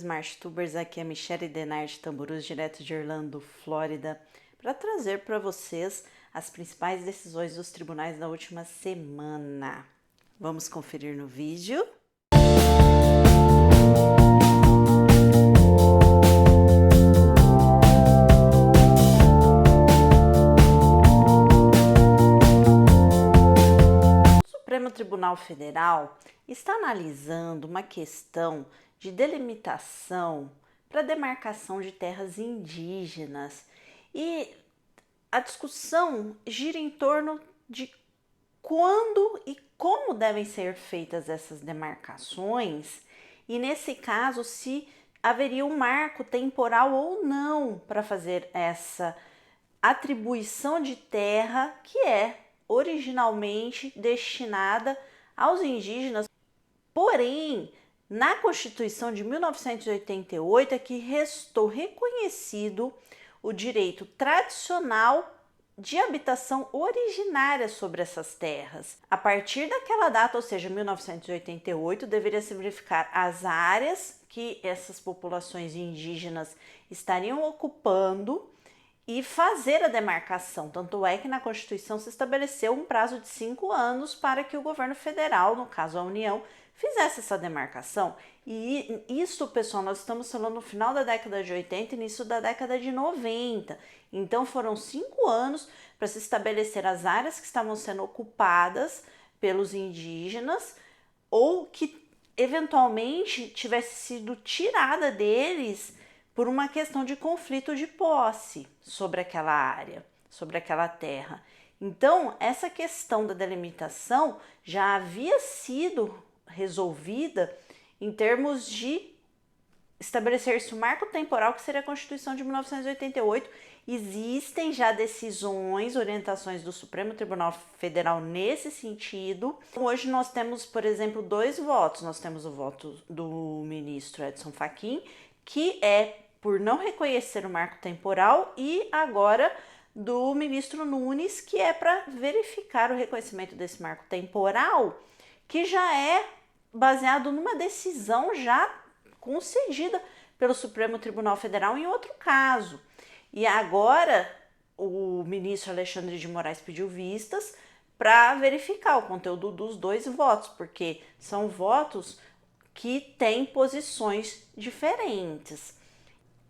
Smart Tubers, aqui é a Michele Denard Tamburus, direto de Orlando, Flórida, para trazer para vocês as principais decisões dos tribunais da última semana. Vamos conferir no vídeo. O Supremo Tribunal Federal está analisando uma questão de delimitação para demarcação de terras indígenas e a discussão gira em torno de quando e como devem ser feitas essas demarcações e, nesse caso, se haveria um marco temporal ou não para fazer essa atribuição de terra que é originalmente destinada aos indígenas. Porém, na Constituição de 1988 é que restou reconhecido o direito tradicional de habitação originária sobre essas terras. A partir daquela data, ou seja, 1988, deveria se verificar as áreas que essas populações indígenas estariam ocupando e fazer a demarcação. Tanto é que na Constituição se estabeleceu um prazo de 5 anos para que o governo federal, no caso a União, fizesse essa demarcação. E isso, pessoal, nós estamos falando no final da década de 80 e início da década de 90. Então foram 5 anos para se estabelecer as áreas que estavam sendo ocupadas pelos indígenas ou que eventualmente tivesse sido tirada deles por uma questão de conflito de posse sobre aquela área, sobre aquela terra. Então, essa questão da delimitação já havia sido resolvida em termos de estabelecer-se um marco temporal, que seria a Constituição de 1988. Existem já decisões, orientações do Supremo Tribunal Federal nesse sentido. Hoje nós temos, por exemplo, 2 votos. Nós temos o voto do ministro Edson Fachin, que é por não reconhecer o marco temporal, e agora do ministro Nunes, que é para verificar o reconhecimento desse marco temporal, que já é baseado numa decisão já concedida pelo Supremo Tribunal Federal em outro caso. E agora o ministro Alexandre de Moraes pediu vistas para verificar o conteúdo dos 2 votos, porque são votos que têm posições diferentes.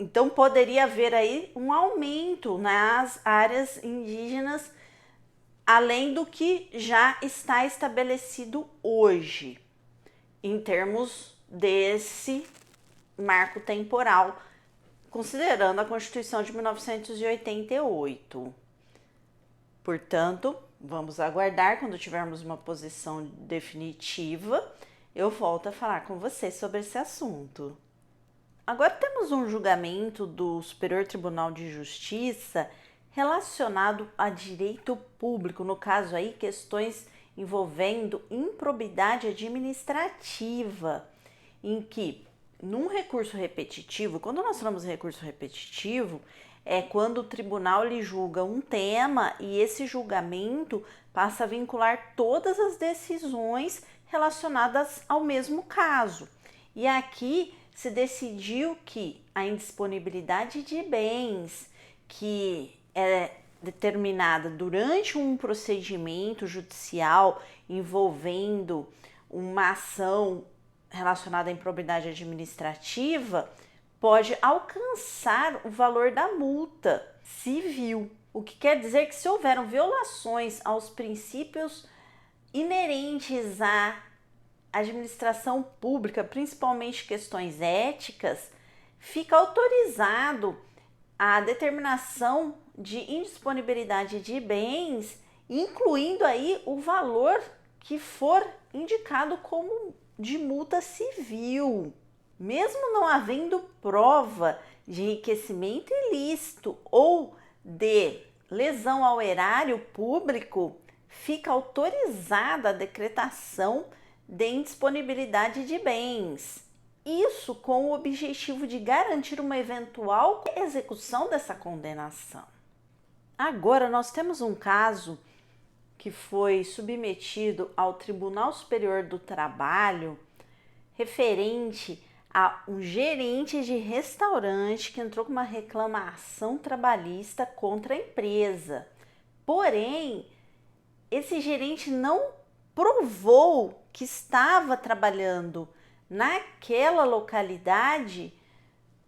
Então poderia haver aí um aumento nas áreas indígenas, além do que já está estabelecido hoje, em termos desse marco temporal, considerando a Constituição de 1988. Portanto, vamos aguardar. Quando tivermos uma posição definitiva, eu volto a falar com você sobre esse assunto. Agora temos um julgamento do Superior Tribunal de Justiça relacionado a direito público, no caso aí questões envolvendo improbidade administrativa, em que num recurso repetitivo, quando nós falamos em recurso repetitivo, é quando o tribunal lhe julga um tema e esse julgamento passa a vincular todas as decisões relacionadas ao mesmo caso. E aqui se decidiu que a indisponibilidade de bens que é determinada durante um procedimento judicial envolvendo uma ação relacionada à improbidade administrativa pode alcançar o valor da multa civil. O que quer dizer que, se houveram violações aos princípios inerentes à administração pública, principalmente questões éticas, fica autorizado a determinação de indisponibilidade de bens, incluindo aí o valor que for indicado como de multa civil. Mesmo não havendo prova de enriquecimento ilícito ou de lesão ao erário público, fica autorizada a decretação de indisponibilidade de bens. Isso com o objetivo de garantir uma eventual execução dessa condenação. Agora nós temos um caso que foi submetido ao Tribunal Superior do Trabalho referente a um gerente de restaurante que entrou com uma reclamação trabalhista contra a empresa. Porém, esse gerente não provou que estava trabalhando naquela localidade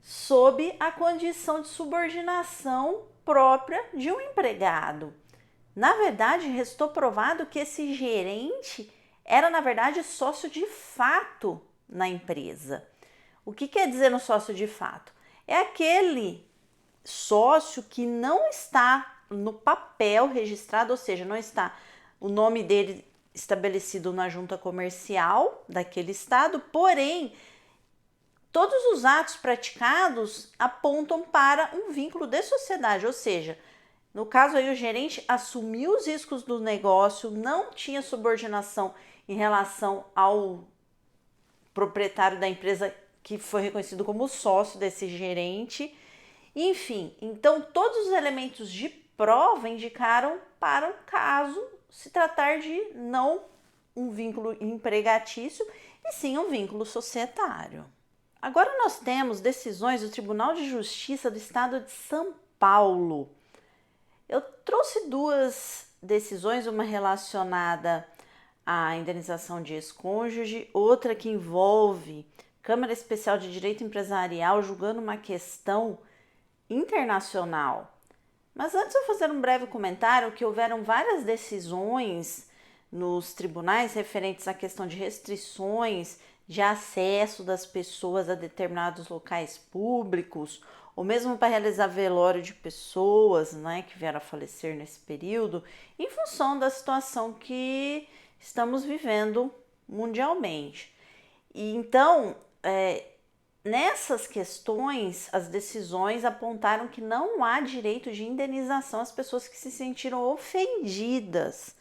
sob a condição de subordinação própria de um empregado. Na verdade, restou provado que esse gerente era, na verdade, sócio de fato na empresa. O que quer dizer um sócio de fato? É aquele sócio que não está no papel registrado, ou seja, não está o nome dele estabelecido na junta comercial daquele estado, porém, todos os atos praticados apontam para um vínculo de sociedade, ou seja, no caso aí o gerente assumiu os riscos do negócio, não tinha subordinação em relação ao proprietário da empresa que foi reconhecido como sócio desse gerente. Enfim, então todos os elementos de prova indicaram para o caso se tratar de não um vínculo empregatício, e sim um vínculo societário. Agora nós temos decisões do Tribunal de Justiça do Estado de São Paulo. Eu trouxe duas decisões, uma relacionada à indenização de ex-cônjuge, outra que envolve Câmara Especial de Direito Empresarial julgando uma questão internacional. Mas antes eu fazer um breve comentário que houveram várias decisões nos tribunais referentes à questão de restrições de acesso das pessoas a determinados locais públicos, ou mesmo para realizar velório de pessoas, né, que vieram a falecer nesse período, em função da situação que estamos vivendo mundialmente. E então, nessas questões, as decisões apontaram que não há direito de indenização às pessoas que se sentiram ofendidas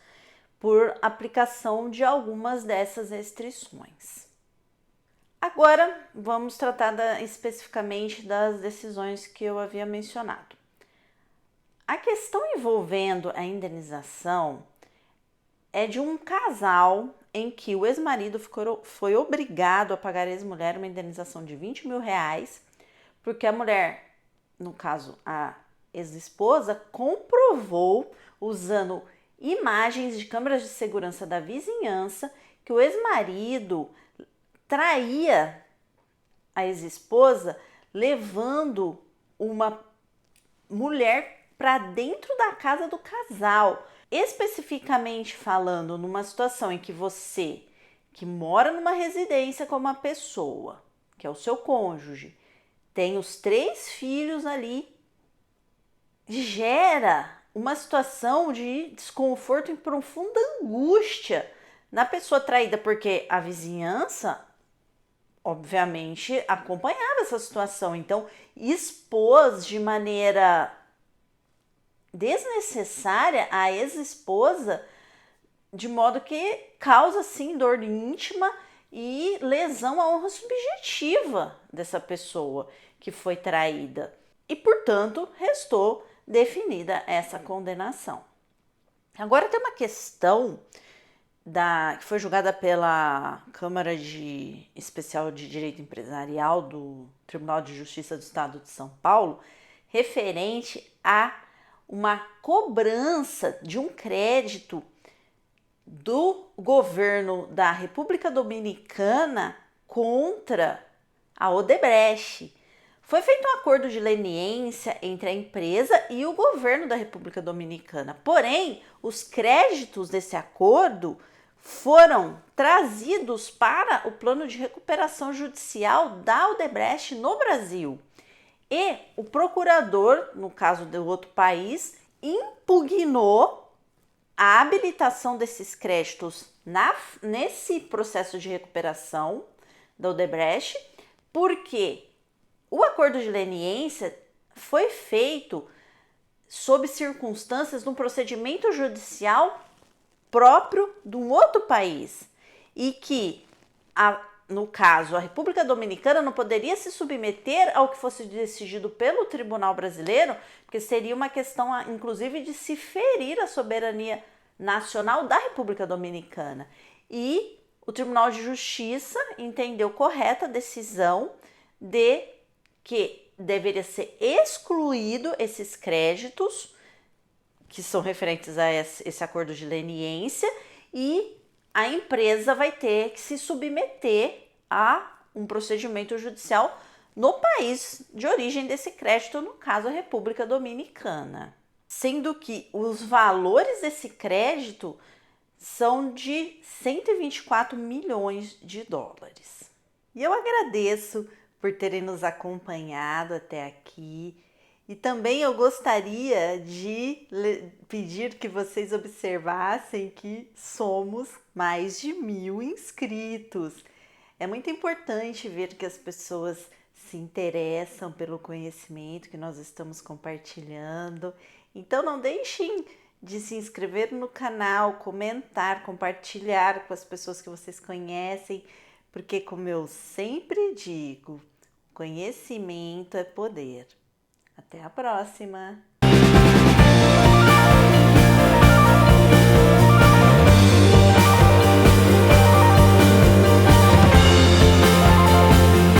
por aplicação de algumas dessas restrições. Agora, vamos tratar especificamente das decisões que eu havia mencionado. A questão envolvendo a indenização é de um casal em que o ex-marido foi obrigado a pagar à ex-mulher uma indenização de R$20 mil, porque a mulher, no caso a ex-esposa, comprovou, usando imagens de câmeras de segurança da vizinhança, que o ex-marido traía a ex-esposa levando uma mulher para dentro da casa do casal. Especificamente falando numa situação em que você, que mora numa residência com uma pessoa, que é o seu cônjuge, tem os 3 filhos ali, gera uma situação de desconforto e profunda angústia na pessoa traída, porque a vizinhança obviamente acompanhava essa situação, então expôs de maneira desnecessária a ex-esposa, de modo que causa sim dor íntima e lesão à honra subjetiva dessa pessoa que foi traída. E, portanto, restou definida essa condenação. Agora tem uma questão que foi julgada pela Câmara Especial de Direito Empresarial do Tribunal de Justiça do Estado de São Paulo, referente a uma cobrança de um crédito do governo da República Dominicana contra a Odebrecht. Foi feito um acordo de leniência entre a empresa e o governo da República Dominicana. Porém, os créditos desse acordo foram trazidos para o plano de recuperação judicial da Odebrecht no Brasil. E o procurador, no caso do outro país, impugnou a habilitação desses créditos nesse processo de recuperação da Odebrecht, porque o acordo de leniência foi feito sob circunstâncias de um procedimento judicial próprio de um outro país e que, no caso, a República Dominicana não poderia se submeter ao que fosse decidido pelo Tribunal Brasileiro, porque seria uma questão, inclusive, de se ferir a soberania nacional da República Dominicana. E o Tribunal de Justiça entendeu correta a decisão de que deveria ser excluído esses créditos que são referentes a esse acordo de leniência, e a empresa vai ter que se submeter a um procedimento judicial no país de origem desse crédito, no caso a República Dominicana. Sendo que os valores desse crédito são de 124 milhões de dólares. E eu agradeço por terem nos acompanhado até aqui. E também eu gostaria de pedir que vocês observassem que somos mais de 1.000 inscritos. É muito importante ver que as pessoas se interessam pelo conhecimento que nós estamos compartilhando. Então não deixem de se inscrever no canal, comentar, compartilhar com as pessoas que vocês conhecem, porque como eu sempre digo, conhecimento é poder. Até a próxima!